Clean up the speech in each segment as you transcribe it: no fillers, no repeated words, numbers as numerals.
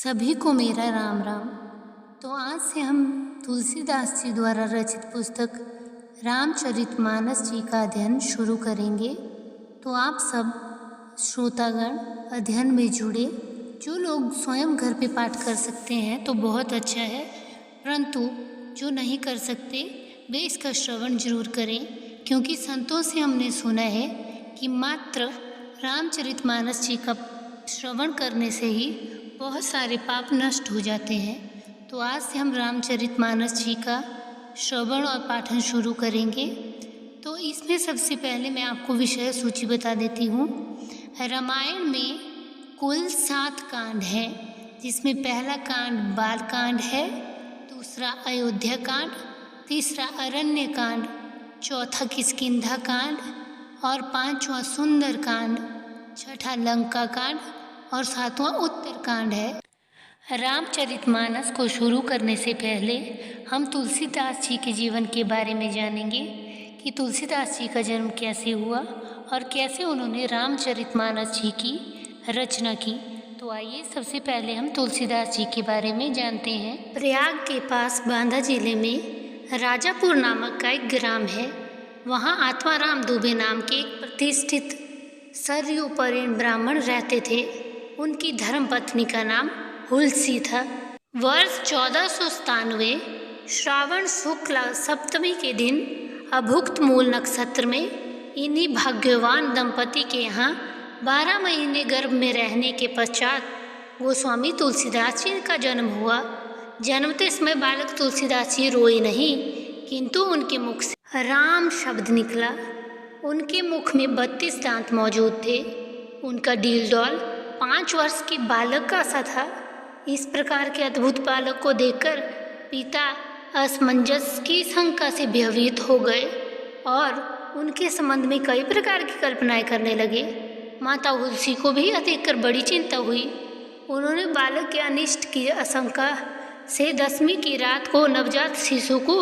सभी को मेरा राम राम। तो आज से हम तुलसीदास जी द्वारा रचित पुस्तक रामचरितमानस जी का अध्ययन शुरू करेंगे। तो आप सब श्रोतागण अध्ययन में जुड़े। जो लोग स्वयं घर पे पाठ कर सकते हैं तो बहुत अच्छा है, परंतु जो नहीं कर सकते वे इसका श्रवण जरूर करें, क्योंकि संतों से हमने सुना है कि मात्र रामचरितमानस जी का श्रवण करने से ही बहुत सारे पाप नष्ट हो जाते हैं। तो आज से हम रामचरितमानस जी का श्रवण और पाठन शुरू करेंगे। तो इसमें सबसे पहले मैं आपको विषय सूची बता देती हूँ। रामायण में कुल 7 कांड हैं, जिसमें पहला कांड बाल कांड है, दूसरा अयोध्या कांड, तीसरा अरण्य कांड, चौथा किष्किंधा कांड और 5वां सुंदर कांड, छठा लंका कांड और 7वां उत्तर कांड है। रामचरितमानस को शुरू करने से पहले हम तुलसीदास जी के जीवन के बारे में जानेंगे कि तुलसीदास जी का जन्म कैसे हुआ और कैसे उन्होंने रामचरितमानस जी की रचना की। तो आइए सबसे पहले हम तुलसीदास जी के बारे में जानते हैं। प्रयाग के पास बांदा जिले में राजापुर नामक का एक ग्राम है। वहाँ आत्माराम दुबे नाम के एक प्रतिष्ठित सरयूपरीण ब्राह्मण रहते थे। उनकी धर्मपत्नी का नाम हुलसी था। वर्ष 1497 श्रावण शुक्ल सप्तमी के दिन अभुक्त मूल नक्षत्र में इन्हीं भाग्यवान दंपति के यहाँ 12 महीने गर्भ में रहने के पश्चात गोस्वामी तुलसीदास जी का जन्म हुआ। जन्मते समय बालक तुलसीदास जी रोए नहीं, किंतु उनके मुख से राम शब्द निकला। उनके मुख में 32 दांत मौजूद थे। उनका डील डौल 5 वर्ष के बालक का सा था। इस प्रकार के अद्भुत बालक को देखकर पिता असमंजस की शंका से भयभीत हो गए और उनके संबंध में कई प्रकार की कल्पनाएं करने लगे। माता हुलसी को भी यह देखकर बड़ी चिंता हुई। उन्होंने बालक के अनिष्ट की आशंका से 10वीं की रात को नवजात शिशु को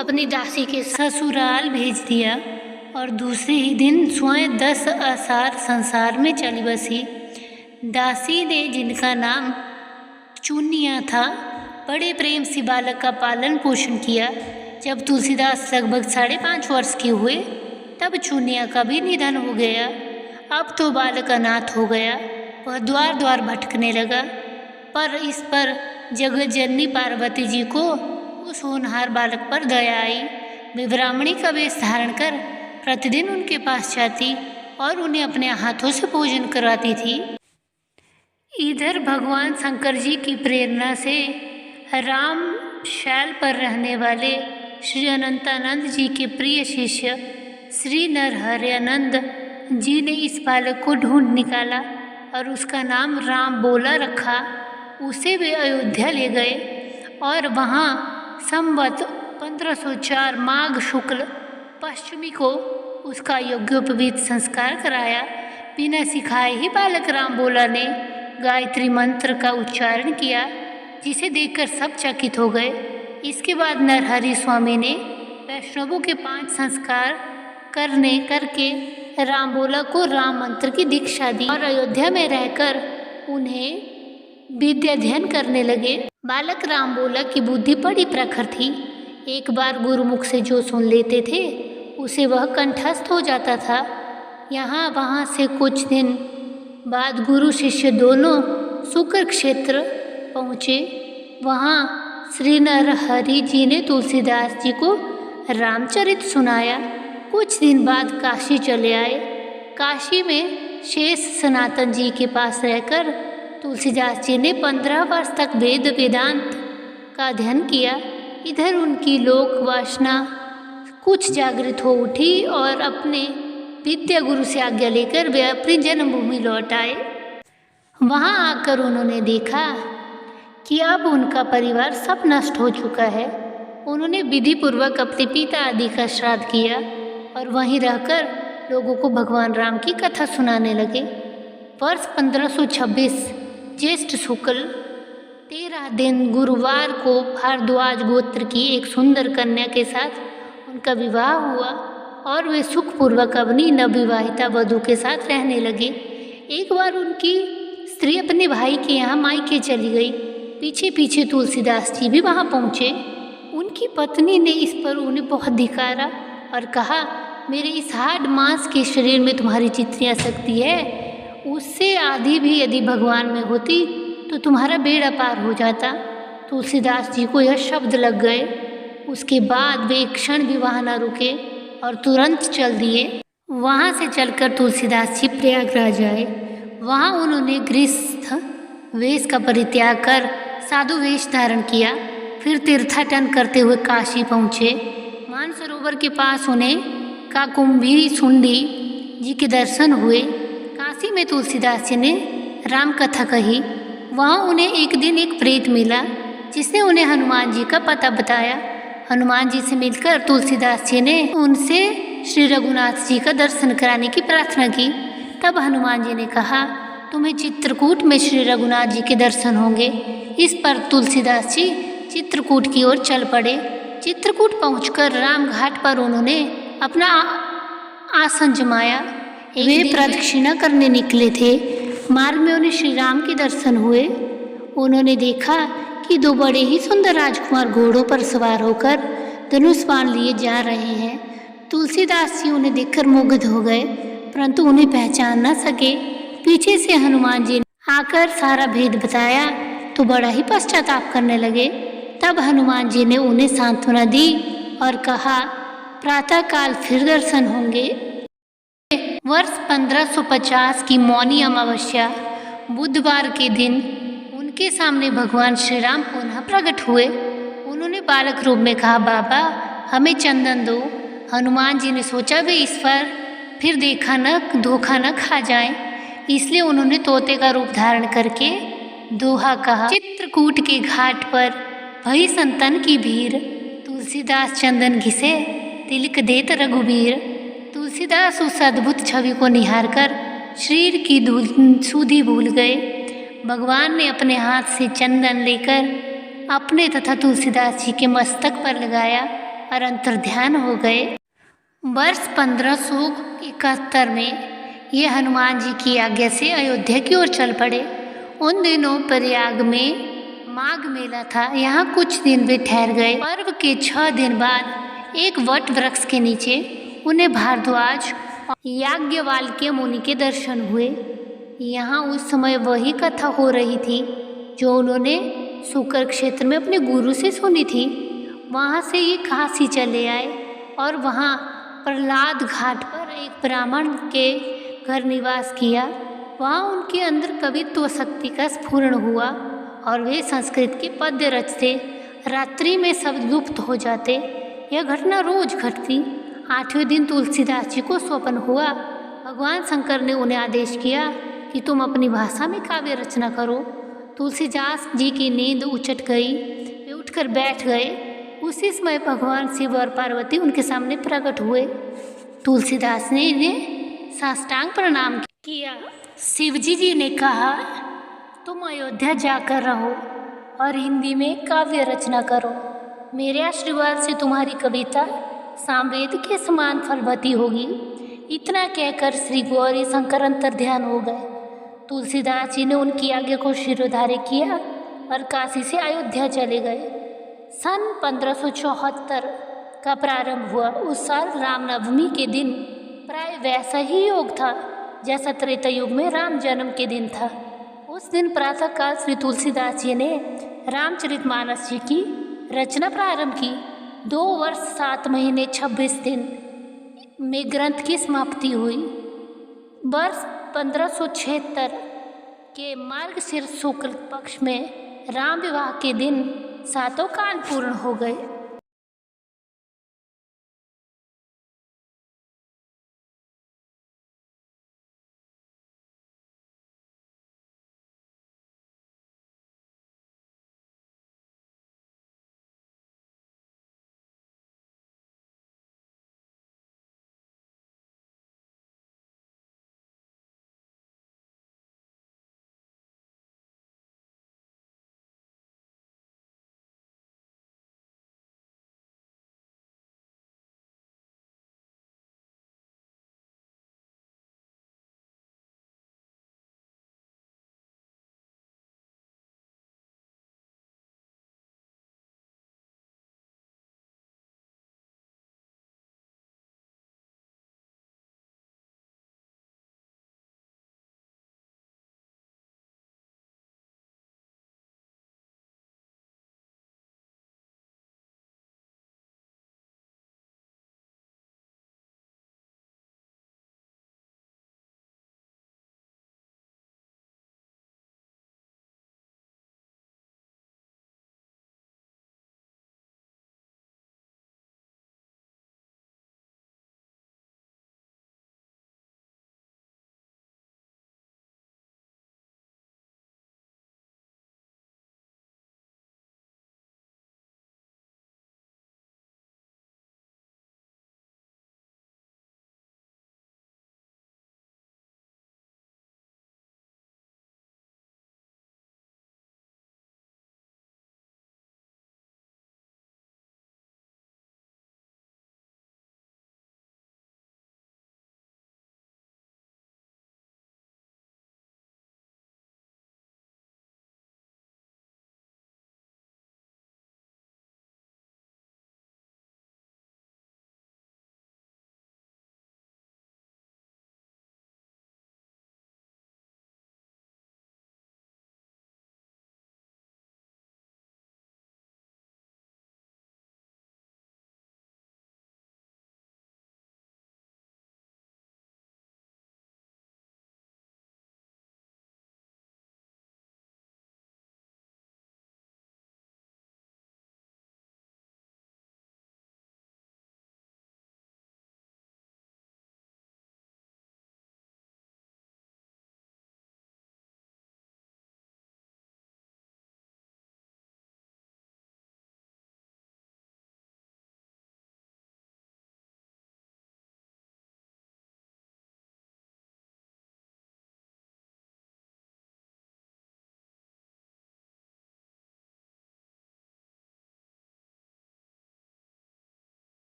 अपनी दासी के ससुराल भेज दिया और दूसरे ही दिन स्वयं 10 आषाढ़ संसार में चली बसी। दासी ने, जिनका नाम चुनिया था, बड़े प्रेम से बालक का पालन पोषण किया। जब तुलसीदास लगभग 5.5 वर्ष के हुए तब चुनिया का भी निधन हो गया। अब तो बालक अनाथ हो गया। वह द्वार द्वार भटकने लगा, पर इस पर जगत जननी पार्वती जी को उस होनहार बालक पर दया आई। वे ब्राह्मणी का वेश धारण कर प्रतिदिन उनके पास जाती और उन्हें अपने हाथों से भोजन कराती थी। इधर भगवान शंकर जी की प्रेरणा से राम शैल पर रहने वाले श्री अनंतानंद जी के प्रिय शिष्य श्री नरहरयानंद जी ने इस बालक को ढूंढ निकाला और उसका नाम राम बोला रखा। उसे वे अयोध्या ले गए और वहाँ संवत 1504 माघ शुक्ल पश्चिमी को उसका यज्ञोपवीत संस्कार कराया। बिना सिखाए ही बालक राम बोला ने गायत्री मंत्र का उच्चारण किया, जिसे देखकर सब चकित हो गए। इसके बाद नरहरि स्वामी ने वैष्णवों के 5 संस्कार करके राम बोला को राम मंत्र की दीक्षा दी और अयोध्या में रहकर उन्हें विद्याध्ययन करने लगे। बालक राम बोला की बुद्धि बड़ी प्रखर थी। एक बार गुरुमुख से जो सुन लेते थे उसे वह कंठस्थ हो जाता था। यहाँ वहाँ से कुछ दिन बाद गुरु शिष्य दोनों शुक्र क्षेत्र पहुँचे। वहाँ श्री नरहरि जी ने तुलसीदास जी को रामचरित सुनाया। कुछ दिन बाद काशी चले आए। काशी में शेष सनातन जी के पास रहकर तुलसीदास जी ने 15 वर्ष तक वेद वेदांत का अध्ययन किया। इधर उनकी लोक वासना कुछ जागृत हो उठी और अपने विद्या गुरु से आज्ञा लेकर वे अपनी जन्मभूमि लौट आए। वहाँ आकर उन्होंने देखा कि अब उनका परिवार सब नष्ट हो चुका है। उन्होंने विधि पूर्वक अपने पिता आदि का श्राद्ध किया और वहीं रहकर लोगों को भगवान राम की कथा सुनाने लगे। वर्ष 1526 ज्येष्ठ शुक्ल 13 दिन गुरुवार को भारद्वाज गोत्र की एक सुंदर कन्या के साथ उनका विवाह हुआ और वे सुखपूर्वक अपनी नवविवाहिता वधू के साथ रहने लगे। एक बार उनकी स्त्री अपने भाई के यहाँ मायके चली गई। पीछे पीछे तुलसीदास जी भी वहाँ पहुँचे। उनकी पत्नी ने इस पर उन्हें बहुत धिक्कारा और कहा, मेरे इस हाड मांस के शरीर में तुम्हारी जितनी आसक्ति है, उससे आधी भी यदि भगवान में होती तो तुम्हारा बेड़ा पार हो जाता। तुलसीदास जी को यह शब्द लग गए। उसके बाद वे एक क्षण भी वहाँ न रुके और तुरंत चल दिए। वहाँ से चलकर तुलसीदास जी प्रयागराज आए। वहाँ उन्होंने गृहस्थ वेश का परित्याग कर साधु वेश धारण किया। फिर तीर्थाटन करते हुए काशी पहुँचे। मानसरोवर के पास उन्हें काकुम्भी सुंडी जी के दर्शन हुए। काशी में तुलसीदास जी ने राम कथा कही। वहाँ उन्हें एक दिन एक प्रेत मिला जिसने उन्हें हनुमान जी का पता बताया। हनुमान जी से मिलकर तुलसीदास जी ने उनसे श्री रघुनाथ जी का दर्शन कराने की प्रार्थना की। तब हनुमान जी ने कहा, तुम्हें चित्रकूट में श्री रघुनाथ जी के दर्शन होंगे। इस पर तुलसीदास जी चित्रकूट की ओर चल पड़े। चित्रकूट पहुंचकर राम घाट पर उन्होंने अपना आसन जमाया। वे प्रदक्षिणा करने निकले थे। मार्ग में उन्हें श्री राम के दर्शन हुए। उन्होंने देखा कि दो बड़े ही सुंदर राजकुमार घोड़ों पर सवार होकर धनुष बाण लिए जा रहे हैं। तुलसीदास जी उन्हें देखकर मुग्ध हो गए, परंतु उन्हें पहचान न सके। पीछे से हनुमान जी ने आकर सारा भेद बताया तो बड़ा ही पश्चाताप करने लगे। तब हनुमान जी ने उन्हें सांत्वना दी और कहा, प्रातःकाल फिर दर्शन होंगे। वर्ष 1550 की मौनी अमावस्या बुधवार के दिन उनके सामने भगवान श्री राम पुनः प्रकट हुए। उन्होंने बालक रूप में कहा, बाबा हमें चंदन दो। हनुमान जी ने सोचा वे इस पर फिर धोखा न खा जाएं, इसलिए उन्होंने तोते का रूप धारण करके दोहा कहा। चित्रकूट के घाट पर भई संतन की भीड़, तुलसीदास चंदन घिसे तिलक देत रघुबीर। तुलसीदास उस अद्भुत छवि को निहार कर शरीर की सुधि भूल गए। भगवान ने अपने हाथ से चंदन लेकर अपने तथा तुलसीदास जी के मस्तक पर लगाया और अंतर्ध्यान हो गए। वर्ष 1571 में ये हनुमान जी की आज्ञा से अयोध्या की ओर चल पड़े। उन दिनों प्रयाग में माघ मेला था। यहाँ कुछ दिन वे ठहर गए। पर्व के 6 दिन बाद एक वट वृक्ष के नीचे उन्हें भारद्वाज और याज्ञवल्क्य मुनि के दर्शन हुए। यहाँ उस समय वही कथा हो रही थी जो उन्होंने शुकर क्षेत्र में अपने गुरु से सुनी थी। वहाँ से ये काशी चले आए और वहाँ प्रहलाद घाट पर एक ब्राह्मण के घर निवास किया। वहाँ उनके अंदर कवित्व शक्ति का स्फुरण हुआ और वे संस्कृत के पद्य रचते। रात्रि में शब्द लुप्त हो जाते। यह घटना रोज घटती। 8वें दिन तुलसीदास जी को स्वप्न हुआ। भगवान शंकर ने उन्हें आदेश किया कि तुम अपनी भाषा में काव्य रचना करो। तुलसीदास जी की नींद उचट गई। वे उठकर बैठ गए। उसी समय भगवान शिव और पार्वती उनके सामने प्रकट हुए। तुलसीदास ने इन्हें साष्टांग प्रणाम किया। शिवजी जी ने कहा, तुम अयोध्या जाकर रहो और हिंदी में काव्य रचना करो। मेरे आशीर्वाद से तुम्हारी कविता सामवेद के समान फलवती होगी। इतना कहकर श्री गौरी शंकर अंतर्ध्यान हो गए। तुलसीदास जी ने उनकी आज्ञा को शिरोधार्य किया और काशी से अयोध्या चले गए। सन 1574 का प्रारंभ हुआ। उस साल रामनवमी के दिन प्राय वैसा ही योग था जैसा त्रेता युग में राम जन्म के दिन था। उस दिन प्रातःकाल श्री तुलसीदास जी ने रामचरितमानस जी की रचना प्रारंभ की। 2 वर्ष 7 महीने 26 दिन में ग्रंथ की समाप्ति हुई। वर्ष 1576 के मार्गशीर्ष शुक्ल पक्ष में राम विवाह के दिन 7 कांड पूर्ण हो गए।